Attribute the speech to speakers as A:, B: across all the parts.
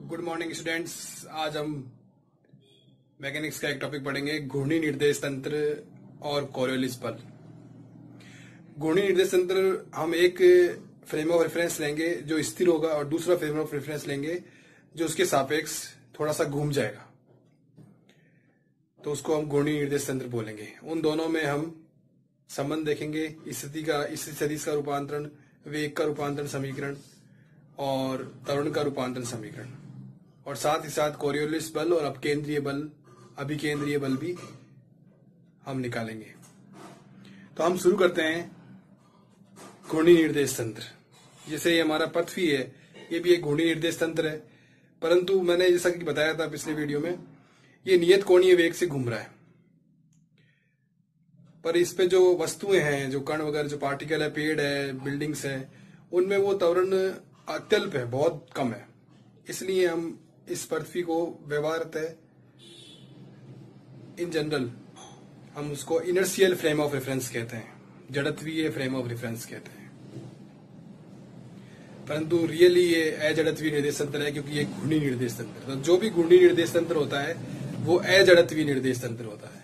A: Good morning students. आज हम mechanics का एक टॉपिक पढ़ेंगे, घूर्णी निर्देश तंत्र और कोरियोलिस बल। घूर्णी निर्देश तंत्र हम एक फ्रेम ऑफ रेफरेंस लेंगे जो स्थिर होगा और दूसरा फ्रेम ऑफ रेफरेंस लेंगे जो उसके सापेक्ष थोड़ा सा घूम जाएगा, तो उसको हम घूर्णी निर्देश तंत्र बोलेंगे। उन दोनों में हम संबंध देखेंगे, स्थिति सदिश का रूपांतरण, वेग का रूपांतरण समीकरण और त्वरण का रूपांतरण समीकरण, और साथ ही साथ कोरियोलिस बल और अभिकेंद्रीय बल भी हम निकालेंगे। तो हम शुरू करते हैं घूर्णी निर्देश तंत्र। जैसे ये हमारा पृथ्वी है, ये भी एक घूर्णी निर्देश तंत्र है, परंतु मैंने जैसा कि बताया था पिछले वीडियो में, ये नियत कोणीय वेग से घूम रहा है। पर इस पे जो वस्तुएं हैं, जो कण वगैरह, जो पार्टिकल है, पेड़ है, बिल्डिंग्स है, उनमें वो त्वरण अत्यल्प है, बहुत कम है। इसलिए हम इस पृथ्वी को व्यवहारतः इन जनरल हम उसको इनर्शियल फ्रेम ऑफ रेफरेंस कहते हैं, जड़त्वीय फ्रेम ऑफ रेफरेंस कहते हैं। परंतु रियली ये अजड़त्वीय निर्देश तंत्र है, क्योंकि ये घूर्णी निर्देश तंत्र है। तो जो भी घूर्णी निर्देश तंत्र होता है वो अजड़त्वीय निर्देश तंत्र होता है,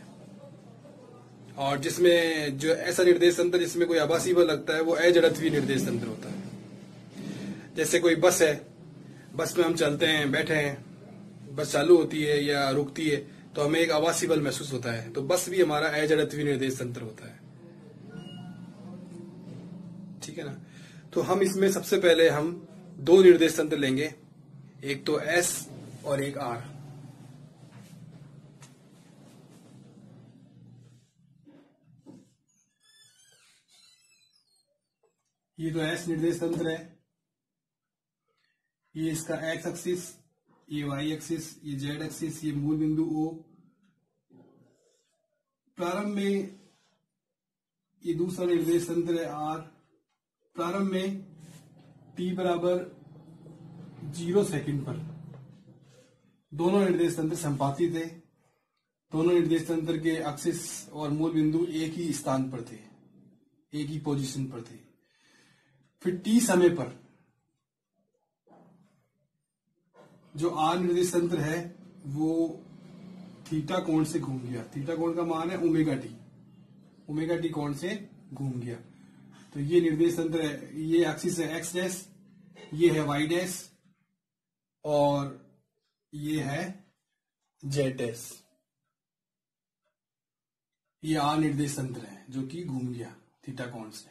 A: और जिसमें जो ऐसा निर्देश तंत्र जिसमें कोई आभासी बल लगता है वो अजड़त्वीय निर्देश तंत्र होता है। जैसे कोई बस है, बस में हम चलते हैं, बैठे हैं, बस चालू होती है या रुकती है तो हमें एक आभासी बल महसूस होता है, तो बस भी हमारा अजड़त्वीय निर्देश तंत्र होता है। ठीक है ना। तो हम इसमें सबसे पहले हम दो निर्देश तंत्र लेंगे, एक तो एस और एक आर। ये तो एस निर्देश तंत्र है, ये इसका एक्स एक्सिस, ये वाई एक्सिस, ये जेड एक्सिस, ये मूल बिंदु ओ। प्रारंभ में ये दूसरा निर्देश तंत्र है आर। प्रारंभ में t बराबर 0 सेकंड पर दोनों निर्देश तंत्र संपाती थे। दोनों निर्देश तंत्र के एक्सिस और मूल बिंदु एक ही स्थान पर थे, एक ही पोजीशन पर थे। फिर t समय पर जो आर निर्देश तंत्र है वो थीटा कोण से घूम गया। थीटा कोण का मान है ओमेगा टी कोण से घूम गया। तो ये निर्देश तंत्र है, ये एक्सिस है एक्स डैश, ये है वाई डैश और ये है जेड डैश। ये आर निर्देश तंत्र है जो कि घूम गया थीटा कोण से।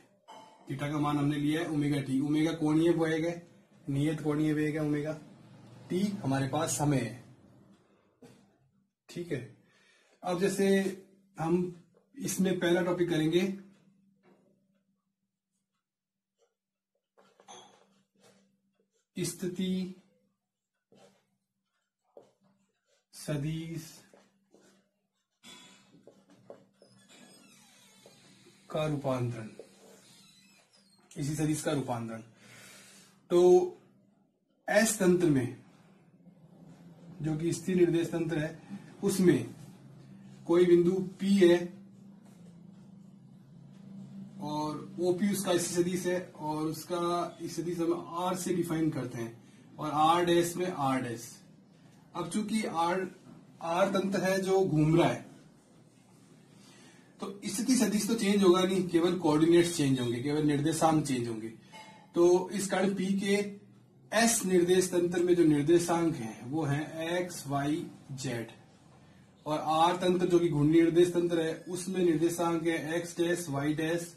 A: थीटा का मान हमने लिया है ओमेगा टी। ओमेगा कोणीय वेग है, नियत कोणीय वेग है ओमेगा। टी हमारे पास समय है। ठीक है। अब जैसे हम इसमें पहला टॉपिक करेंगे स्थिति सदिश का रूपांतरण, इसी सदिश का रूपांतरण। तो एस तंत्र में जो कि स्थिर निर्देश तंत्र है, उसमें कोई बिंदु P है और OP उसका स्थिर सदिश है, और उसका इस सदिश हम R से डिफाइन करते हैं, और R डैश में R डैश। अब चूंकि R तंत्र है जो घूम रहा है, तो स्थिति सदिश तो चेंज होगा नहीं, केवल कोऑर्डिनेट्स चेंज होंगे, केवल निर्देशांक चेंज होंगे। तो इस कारण P के एस निर्देश तंत्र में जो निर्देशांक हैं वो हैं एक्स वाई जेड, और आर तंत्र जो कि घूर्णी निर्देश तंत्र है उसमें निर्देशांक है एक्स डैश, वाई डैश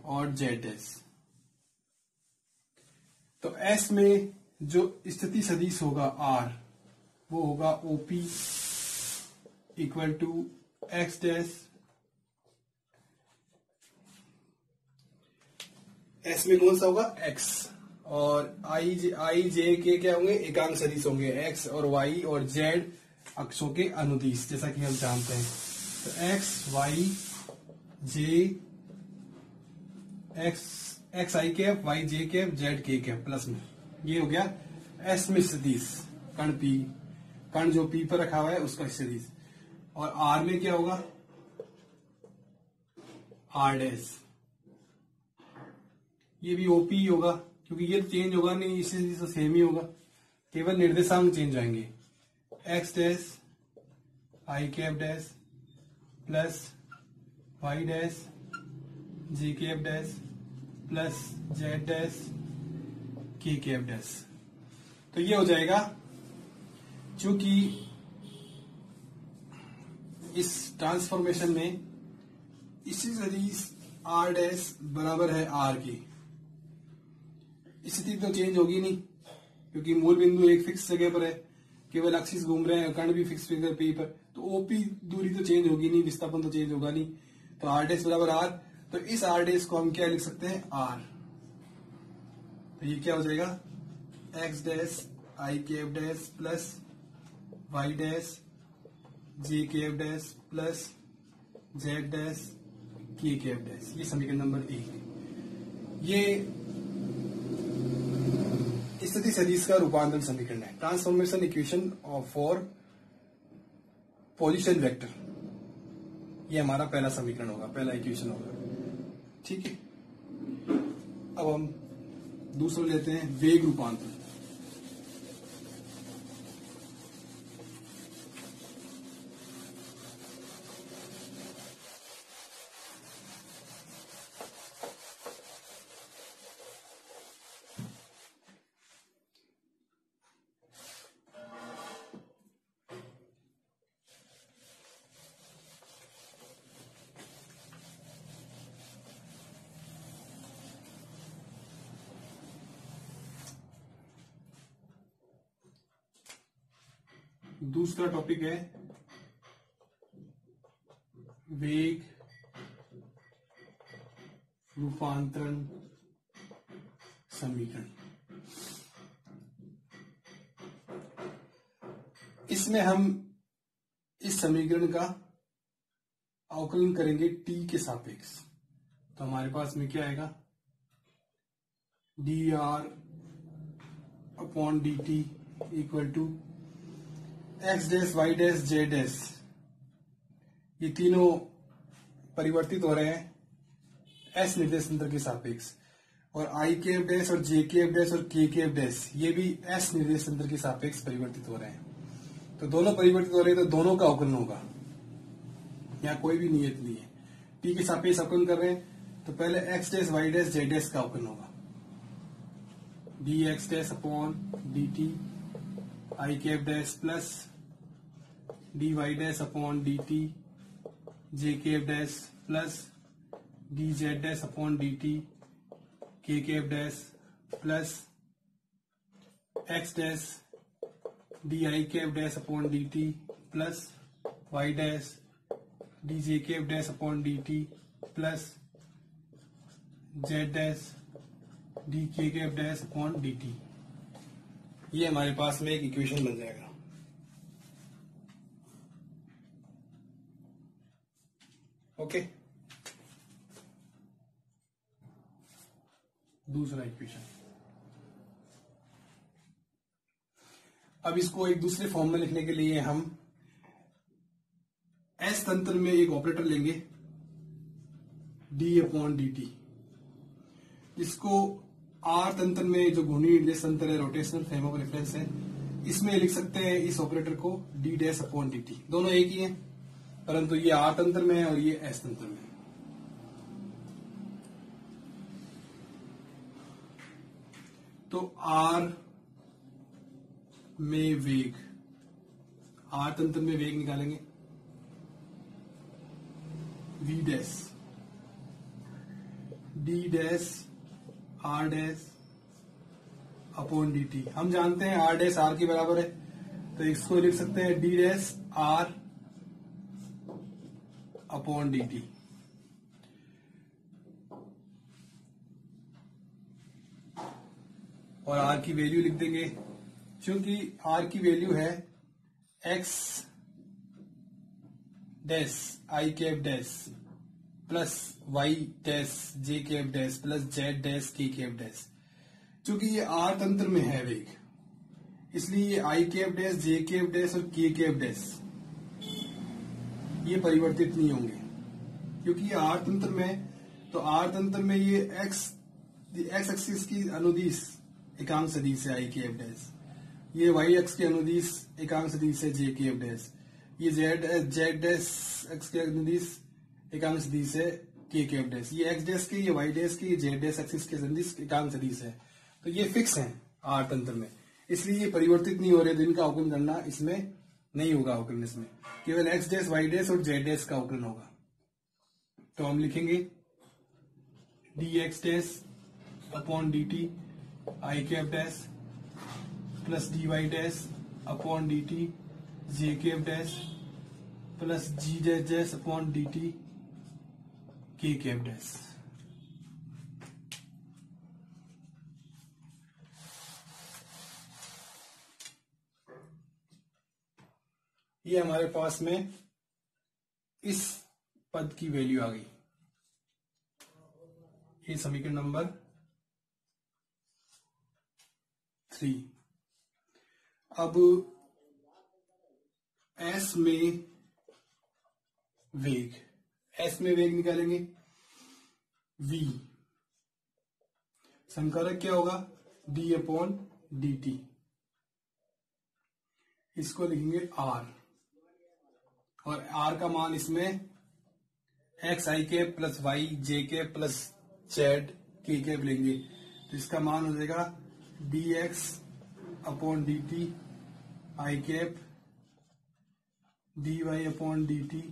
A: और जेड डैश। तो एस में जो स्थिति सदिश होगा आर, वो होगा OP equal to x dash. S में कौन सा होगा एक्स, और आई जे के क्या होंगे, एकांक सदिश होंगे, एक्स और वाई और जेड अक्षों के अनुदिश, जैसा कि हम जानते हैं। तो x Y J, x i cap, Y j cap, Z k cap plus में, ये हो गया एस में सदिश कण पी, कण जो पी पर रखा हुआ है उसका सदिश। और आर में क्या होगा, आर डैश, ये भी ओपी होगा, क्योंकि ये चेंज होगा नहीं, इससे सेम ही होगा। केवल निर्देशांक चेंज आएंगे। एक्स डैश आई cap dash plus Y dash j cap dash plus Z dash के कैप डैश। तो ये हो जाएगा, चूंकि इस ट्रांसफॉर्मेशन में इसी सदिश आर डैश बराबर है आर की, स्थिति तो चेंज होगी नहीं क्योंकि मूल बिंदु एक फिक्स जगह पर है, केवल एक्सिस घूम रहे हैं, कर्ण भी फिक्स फिगर पी पर, तो ओपी दूरी तो चेंज होगी नहीं, विस्थापन तो चेंज होगा नहीं, तो आर डैश बराबर आर। तो इस आर डैश को हम क्या लिख सकते हैं, आर। तो ये क्या हो जाएगा, एक्स डैश आई cap dash plus Y dash जे cap dash plus Z dash के कैप डैश। ये समीकरण नंबर 1। ये स्थिति सदिश का रूपांतरण समीकरण है, transformation equation for position vector. ये हमारा पहला समीकरण होगा, पहला इक्वेशन होगा। ठीक है, अब हम दूसरा लेते हैं, वेग रूपांतरण। दूसरा टॉपिक है वेग रूपांतरण समीकरण। इसमें हम इस समीकरण का अवकलन करेंगे टी के सापेक्ष। तो हमारे पास में क्या आएगा, d are upon D T equal to x dash Y dash Z dash, ये तीनों परिवर्तित हो रहे हैं एस निर्देशांतर के सापेक्ष, और आई कैप डैश और जे कैप डैश और के कैप डैश ये भी एस निर्देशांतर के सापेक्ष परिवर्तित हो रहे हैं। तो दोनों परिवर्तित हो रहे हैं, तो दोनों का अवकलन होगा, यहाँ कोई भी नियत नहीं है। टी के सापेक्ष अवकलन कर रहे हैं, तो पहले X dash Y dash Z dash का अवकलन होगा, D x dash upon D T I cap dash plus D Y dash upon D T J cap dash plus D Z dash upon D T के cap dash plus X dash D I cap dash upon D T plus Y dash D J cap dash upon D T plus Z dash D K cap dash upon D T. ये हमारे पास में एक equation बन जाएगा। Okay, दूसरा equation. अब इसको एक दूसरे फॉर्म में लिखने के लिए हम एस तंत्र में एक ऑपरेटर लेंगे, डी अपॉन डी टी, जिसको आर तंत्र में जो घूर्णी निर्देश तंत्र है, रोटेशनल फ्रेम ऑफ रेफरेंस है, इसमें लिख सकते हैं इस ऑपरेटर को D dash upon D T. दोनों एक ही हैं, परंतु ये आर तंत्र में है और ये एस तंत्र में है। तो आर में वेग, आर तंत्र में वेग निकालेंगे, we dash d dash r dash upon D t. हम जानते हैं आर डैश आर के बराबर है, तो इसको लिख सकते हैं d dash are upon D t. और आर की वैल्यू लिख देंगे, क्योंकि आर की वैल्यू है एक्स डैश आई cap dash plus Y dash जे cap dash plus Z dash के कैप डैश। चूंकि ये आर तंत्र में है वेग, इसलिए ये i cap dash J cap dash और के कैप डैश ये परिवर्तित नहीं होंगे, क्योंकि ये आर तंत्र में। तो आर तंत्र में ये एक्स एक्सिस की अनुदिश एकांक सदिश है आई कैप डैश, ये वाई एक्स के अनुदिश एकांक सदिश है जे के एफ डैश, ये जेड डैश एक्स के अनुदिश एकांक सदिश है के एफ डैश, ये एक्स डैश के, ये वाई डैश के, ये जेड डैश एक्सिस के सदिश एकांक सदिश है। तो ये फिक्स है आर तंत्र में, इसलिए ये परिवर्तित नहीं हो रहे, तो इनका अवकलन करना इसमें नहीं होगा। अवकलन इसमें केवल एक्स डैश वाई डैश और जेड डैश का अवकलन होगा। तो हम लिखेंगे d x dash upon D T I cap dash plus D Y dash upon D T J cap dash plus z dash dash upon D T के cap dash. ये हमारे पास में इस पद की वैल्यू आ गई। ये समीकरण नंबर 3। अब एस में वेग, एस में वेग निकालेंगे v, संकारक क्या होगा d अपॉन डी टी, इसको लिखेंगे r, और r का मान इसमें x i cap plus y j cap plus z k cap लेंगे, तो इसका मान हो जाएगा d x upon D T I cap d y upon D T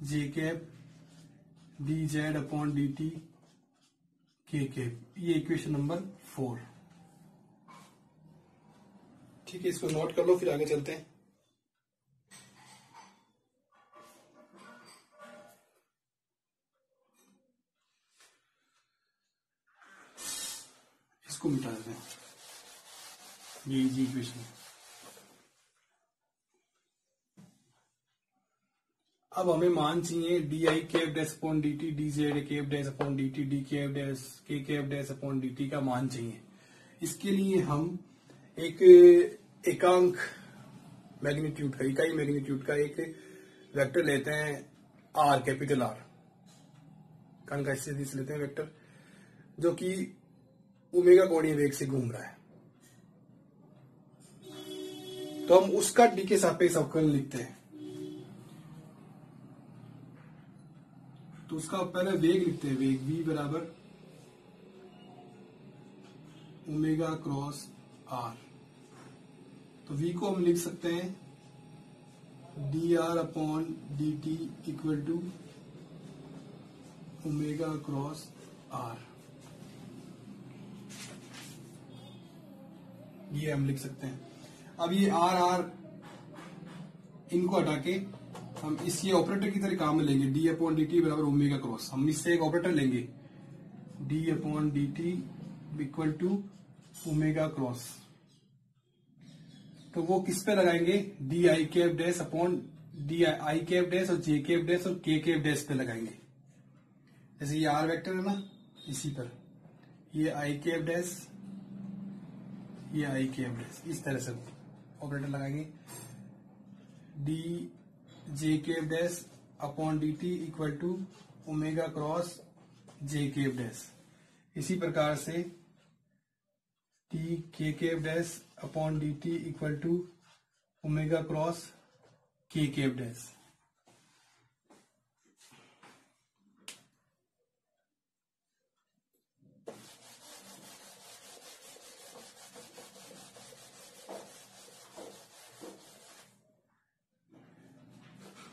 A: J cap d z upon D T के कैप। ये equation number 4। ठीक है, इसको नोट कर लो, फिर आगे चलते हैं। इसको मिटा देते हैं, ये इजी इक्वेशन। अब हमें मान चाहिए D I cap dash upon D T D Z cap dash upon D T D cap dash के cap dash upon D T का मान चाहिए। इसके लिए हम एक एकांक मैग्नीट्यूड का, इकाई मैग्नीट्यूड का एक वेक्टर लेते हैं आर, कैपिटल आर, कण का सदिश लेते हैं वेक्टर, जो कि ओमेगा कोणीय वेग से घूम रहा है। तो हम उसका डी के सापेक्ष अवकलन लिखते हैं। तो उसका पहले वेग लिखते हैं, वेग v बराबर ओमेगा क्रॉस आर। तो v को हम लिख सकते हैं d are upon D T equal to omega cross are, ये हम लिख सकते हैं। अब ये आर आर इनको हटा के हम इस ये ऑपरेटर की तरह काम में लेंगे, डी अपॉन डी टी बराबर ओमेगा क्रॉस। हम इससे एक ऑपरेटर लेंगे, D upon D T equal to omega cross. तो वो किस पे लगाएंगे, D I cap dash upon D I cap dash और जे कैप डैश और के कैप डैश पे लगाएंगे। जैसे ये आर वेक्टर है ना, इसी पर ये आई कैप डैश, ये आई कैप डैश, इस तरह से ऑपरेटर लगाएंगे। D J cap dash upon D T equal to omega cross J cap dash. इसी प्रकार से टी के cap dash upon D T equal to omega cross K cap dash.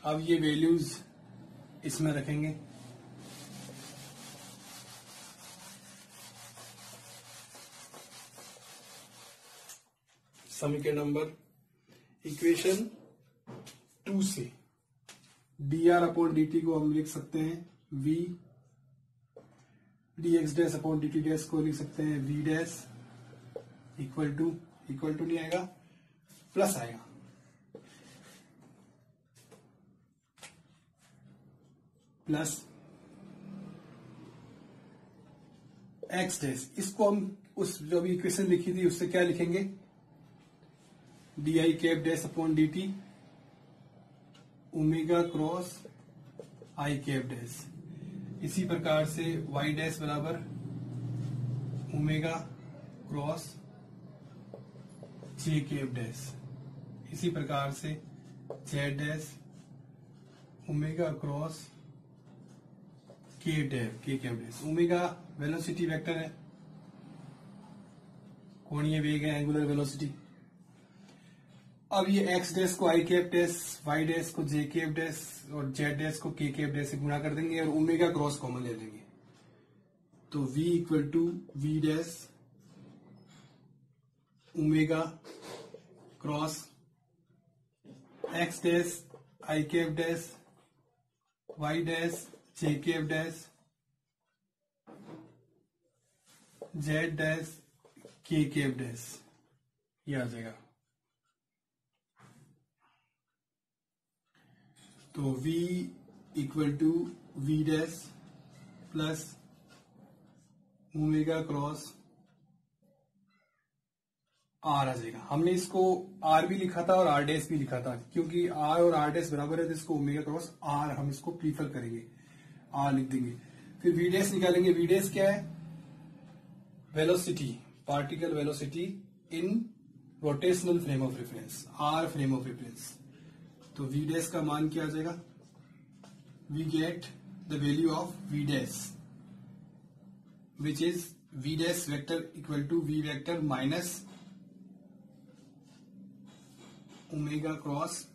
A: अब ये वैल्यूज इसमें रखेंगे। समीकरण नंबर इक्वेशन 2 से D R upon D T को हम लिख सकते हैं v, D x dash upon D T dash को लिख सकते हैं v डैश इक्वल टू नहीं आएगा, प्लस आएगा प्लस एक्स डैश। इसको हम उस जो भी इक्वेशन लिखी थी उससे क्या लिखेंगे, D I cap dash upon D T omega cross I cap dash. इसी प्रकार से वाई डैश बराबर omega cross J cap dash, इसी प्रकार से Z dash omega cross K cap dash. Omega velocity vector है, कोणीय वेग है, एंगुलर वेलोसिटी। अब ये एक्स डैश को आई कैप डैश, वाई डैश को जे कैप डैश और जेड डैश को के कैप डैश से गुणा कर देंगे और ओमेगा क्रॉस कॉमन ले लेंगे। तो v equal to V dash omega cross X dash I cap dash Y dash J cap dash Z dash के कैप डैश, ये आ जाएगा। तो v equal to V dash plus omega cross R आ जाएगा। हमने इसको आर भी लिखा था और आर डैश भी लिखा था, क्योंकि आर और आर डैश बराबर है तो इसको ओमेगा क्रॉस आर हम इसको प्रीफर करेंगे, आर लिख देंगे। फिर वी डैश निकालेंगे। वी डैश क्या है? Velocity, particle velocity in rotational frame of reference, R frame of reference. तो वी डैश का मान क्या आ जाएगा? We get the value of V dash which is V dash vector equal to V vector minus omega cross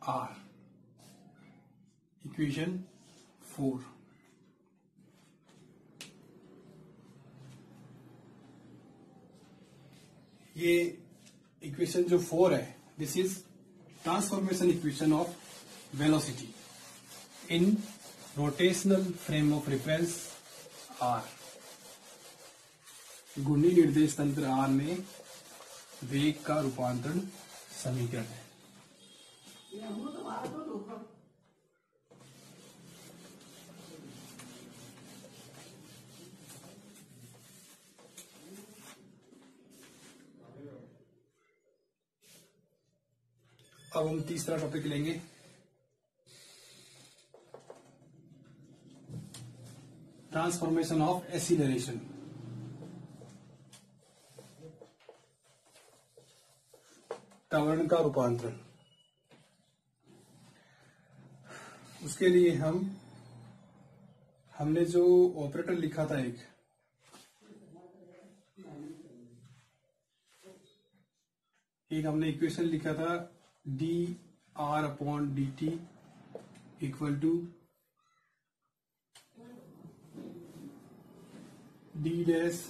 A: R, equation 4। ये equation जो 4 है, this is transformation equation of velocity in rotational frame of reference are. घूर्णी निर्देश तंत्र are में वेग का रूपांतरण समीकरण है। अब हम तीसरा टॉपिक लेंगे, ट्रांसफॉर्मेशन ऑफ एक्सीलरेशन। त्वरण का रूपांतरण। उसके लिए हमने जो ऑपरेटर लिखा था एक हमने इक्वेशन लिखा था D are upon D T equal to D dash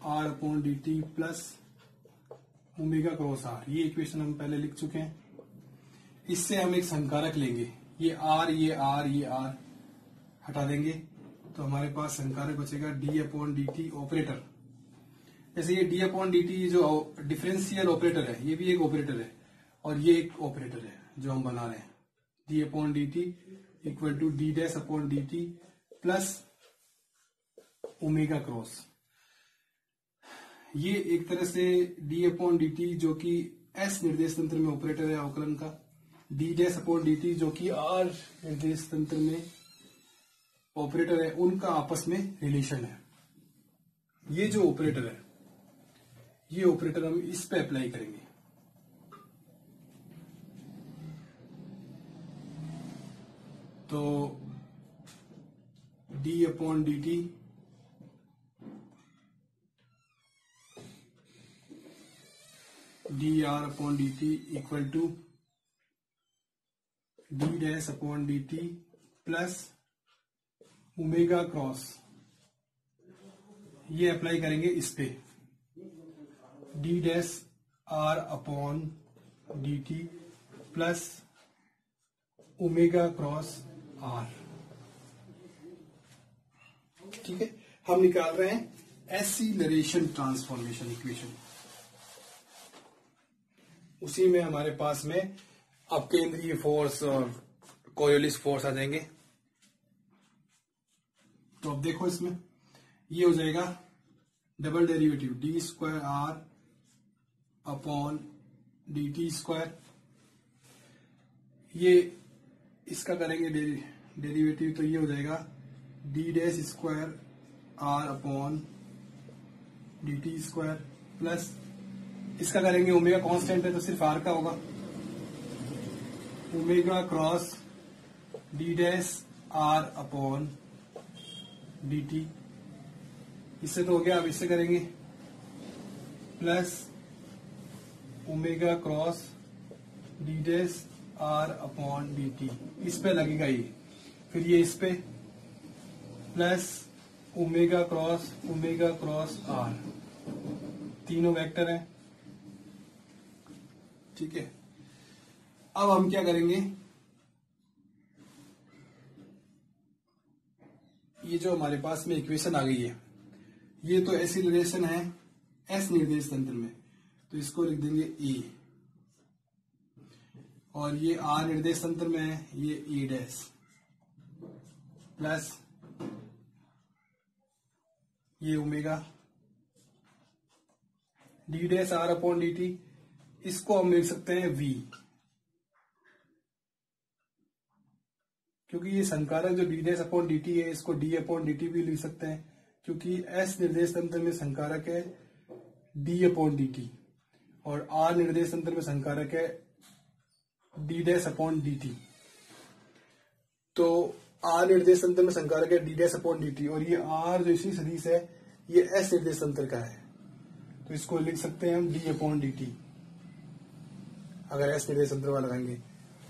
A: are upon D T plus omega cross are. ये इक्वेशन हम पहले लिख चुके हैं। इससे हम एक संकारक लेंगे, ये आर हटा देंगे तो हमारे पास संकारक बचेगा D upon D T operator. जैसे ये डी अपॉन डी टी जो डिफरेंशियल ऑपरेटर है, ये भी एक ऑपरेटर है और ये एक ऑपरेटर है जो हम बना रहे हैं। D upon D T equal to D dash upon D T plus omega cross. ये एक तरह से डी अपॉन डी टी जो कि एस निर्देश तंत्र में ऑपरेटर है अवकलन का, D dash upon D T जो कि आर निर्देश तंत्र में ऑपरेटर है, उनका आपस में रिलेशन है। ये जो ऑपरेटर है, ये ऑपरेटर हम इस पे अप्लाई करेंगे। तो D upon D T D are upon D T equal to D dash upon D T plus omega cross, ये अप्लाई करेंगे इस पे D dash are upon D T plus omega cross R. ठीक है, हम निकाल रहे हैं एक्सीलरेशन ट्रांसफॉर्मेशन इक्वेशन। उसी में हमारे पास में अपकेंद्रीय फोर्स और कोरियोलिस फोर्स आ जाएंगे। तो अब देखो इसमें ये हो जाएगा double derivative D square R upon D T square. ये इसका करेंगे डेरिवेटिव तो ये हो जाएगा D dash square R upon D T square plus इसका करेंगे, ओमेगा कांस्टेंट है तो सिर्फ आर का होगा, omega cross D dash are upon D T. इससे तो हो गया, अब इससे करेंगे plus omega cross D dash are upon D T. इस पे लगेगा ये, फिर ये इस पे प्लस ओमेगा क्रॉस आर, तीनों वेक्टर हैं। ठीक है, अब हम क्या करेंगे, ये जो हमारे पास में इक्वेशन आ गई है, ये तो एक्सीलरेशन है एस निर्देश तंत्र में, तो इसको लिख देंगे ए, और ये आर निर्देश तंत्र में है, ये ए डैश प्लस ये omega D dash are upon D T. इसको हम लिख सकते हैं वी, क्योंकि ये संकारक जो D dash upon D T है, इसको डी अपॉन डी टी भी लिख सकते हैं, क्योंकि एस निर्देश तंत्र में संकारक है डी अपॉन डी टी, और आर निर्देश तंत्र में संकारक है D dash upon D T. तो आर निर्देश तंत्र में संकारक है D dash upon D t, और ये आर जो इसी सदिश है ये एस निर्देश तंत्र का है, तो इसको लिख सकते हैं हम डी अपॉन डी टी। अगर एस निर्देश तंत्र वाला लगाएंगे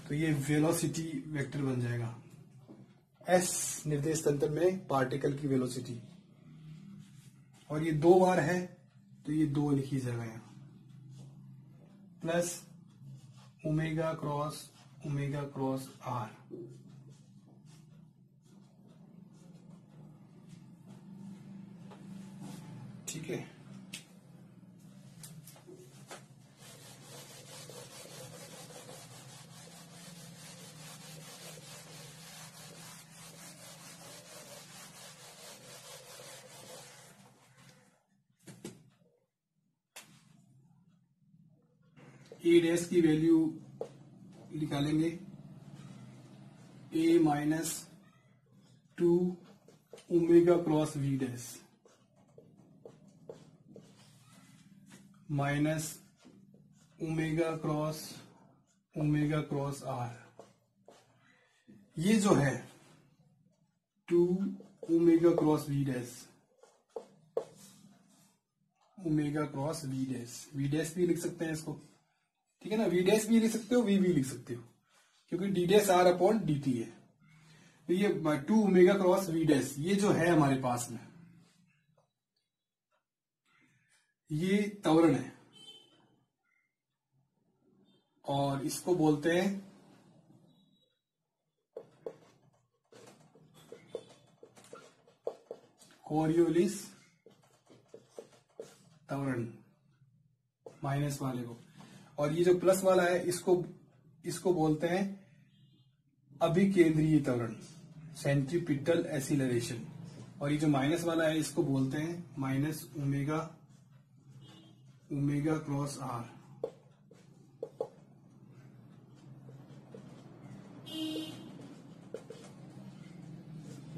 A: तो ये वेलोसिटी वेक्टर बन जाएगा, एस निर्देश तंत्र में पार्टिकल की वेलोसिटी, और ये दो बार है तो ये दो लिखी जाएगा यहाँ, प्लस ओमेगा क्रॉस आर। ठीक है, ए डैश की वैल्यू निकालेंगे, A minus 2 omega cross V dash minus omega cross are. ये जो है 2 omega cross V dash, omega cross V dash भी लिख सकते हैं इसको, ठीक है ना, वी डैश भी लिख सकते हो, वी भी लिख सकते हो, क्योंकि D dash are upon D T है। तो ये 2 ओमेगा क्रॉस वी डैश, ये जो है हमारे पास में, ये त्वरण है, और इसको बोलते हैं कोरियोलिस त्वरण, माइनस वाले को, और ये जो प्लस वाला है इसको बोलते हैं अभिकेंद्रीय त्वरण, सेंट्रीपिटल एक्सीलरेशन, और ये जो माइनस वाला है इसको बोलते हैं माइनस ओमेगा क्रॉस आर।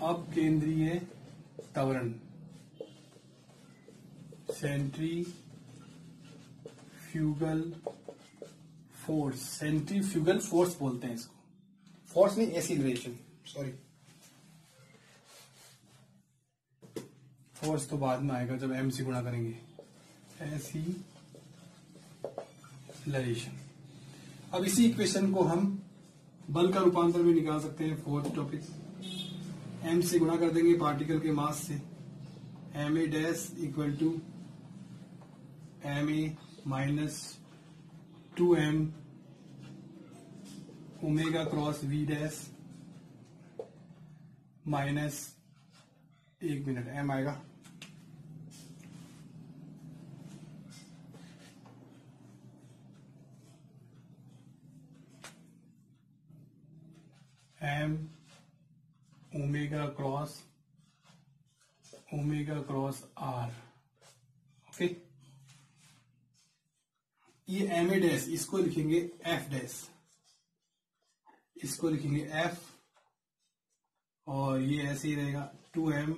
A: अब केंद्रीय त्वरण, सेंट्रीफ्यूगल फोर्स बोलते हैं इसको, फोर्स नहीं एक्सीलरेशन, सॉरी, फोर्स तो बाद में आएगा जब एम से गुणा करेंगे, एक्सीलरेशन। अब इसी इक्वेशन को हम बल का रूपांतर भी निकाल सकते हैं, फोर्थ टॉपिक, एम से गुणा कर देंगे पार्टिकल के मास से, M A dash equal to M A minus 2m omega cross V dash minus, 1 minute, M आएगा M omega cross R. Okay, ये एम ए डैश, इसको लिखेंगे एफ डैश, इसको लिखेंगे एफ, और ये ऐसे ही रहेगा 2m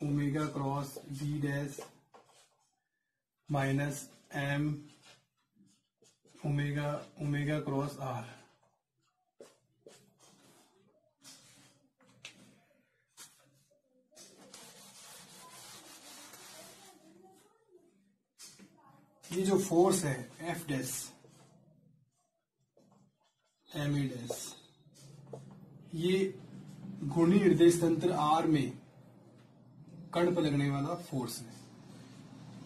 A: omega cross V dash minus M omega omega cross are. ये जो फोर्स है F dash M E dash, ये घूर्णी निर्देश तंत्र आर में कण पर लगने वाला फोर्स है,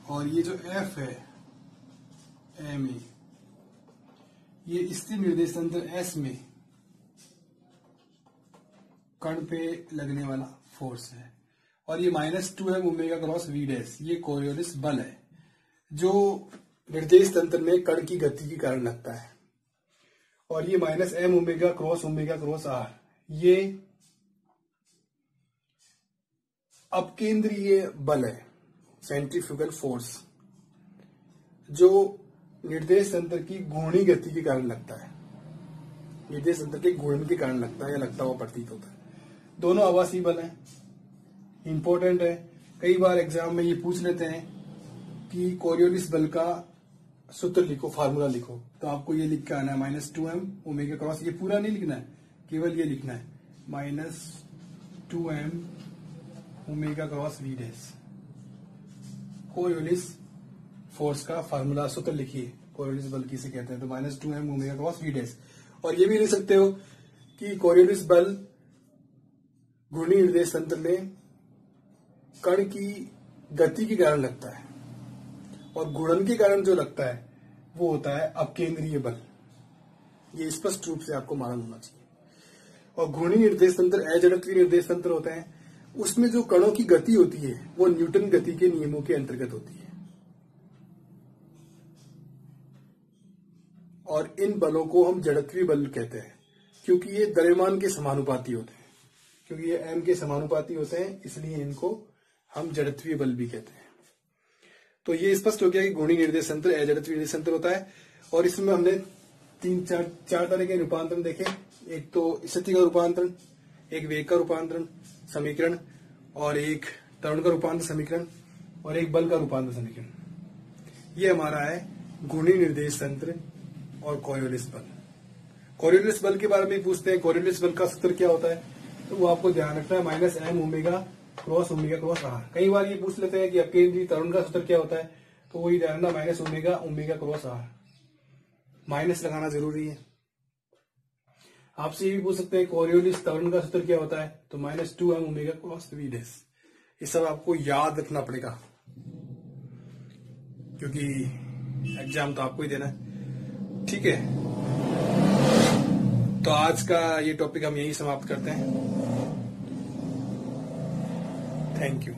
A: और ये जो एफ है एम ए, ये स्थिर निर्देश तंत्र एस में कण पे लगने वाला फोर्स है, और ये -2m omega cross V dash, ये कोरियोलिस बल है जो निर्देश तंत्र में कण की गति के कारण लगता है, और ये -m ओमेगा क्रॉस आर, ये अपकेंद्रीय बल है, सेंट्रीफ्यूगल फोर्स, जो निर्देश तंत्र की घूर्णी गति के कारण लगता है, निर्देश तंत्र के घूर्णन के कारण लगता है या लगता हुआ प्रतीत होता है। दोनों आवासीय बल हैं, इंपॉर्टेंट है। कई बार एग्जाम में ये पूछ लेते हैं कि कोरियोलिस बल का सूत्र लिखो, फार्मूला लिखो, तो आपको ये लिख के आना है -2m ओमेगा क्रॉस, ये पूरा नहीं लिखना है, केवल ये लिखना है -2m omega cross V dash. Coriolis force का फार्मूला सूत्र लिखिए, कोरियोलिस बल किसे कहते हैं, तो -2m omega cross V dash. और ये भी लिख सकते हो कि कोरियोलिस बल घूर्णी निर्देश तंत्र में कण की गति के कारण लगता है, और घूर्णन के कारण जो लगता है वो होता है अपकेंद्रीय बल। ये स्पष्ट रूप से आपको मालूम होना चाहिए। और घूर्णी निर्देश तंत्र अजड़त्वीय निर्देश तंत्र होता है, उसमें जो कणों की गति होती है वो न्यूटन गति के नियमों के अंतर्गत होती है, और इन बलों को हम जड़त्वीय बल कहते हैं, क्योंकि ये द्रव्यमान के समानुपाती होते हैं, क्योंकि ये m के समानुपाती होते हैं, इसलिए इनको हम जड़त्वीय बल भी कहते हैं। तो ये स्पष्ट हो गया कि घूर्णी निर्देश तंत्र अजड़त्वीय निर्देश तंत्र होता है, और इसमें हमने चार तरह के रूपांतरण देखे। एक तो स्थिति का रूपांतरण, एक वेग का रूपांतरण समीकरण, और एक त्वरण का रूपांतर समीकरण, और एक बल का रूपांतर समीकरण। ये हमारा है घूर्णी निर्देश तंत्र और कोरियोलिस बल। कोरियोलिस बल के बारे में पूछते हैं, कोरियोलिस बल का सूत्र क्या होता है, तो वो आपको ध्यान रखना है -m ओमेगा क्रॉस आर। कई बार ये पूछ लेते हैं कि अपकेंद्रीय त्वरण का सूत्र क्या होता है, तो वही ध्यान रखना ओमेगा क्रॉस आर, माइनस लगाना जरूरी है। आपसे ये भी पूछ सकते हैं कोरियोलिस त्वरण का सूत्र क्या होता है, तो -2m omega cross V dash. ये सब आपको याद रखना पड़ेगा, क्योंकि एग्जाम तो आपको ही देना है। ठीक है, तो आज का ये टॉपिक हम यही समाप्त करते हैं। Thank you.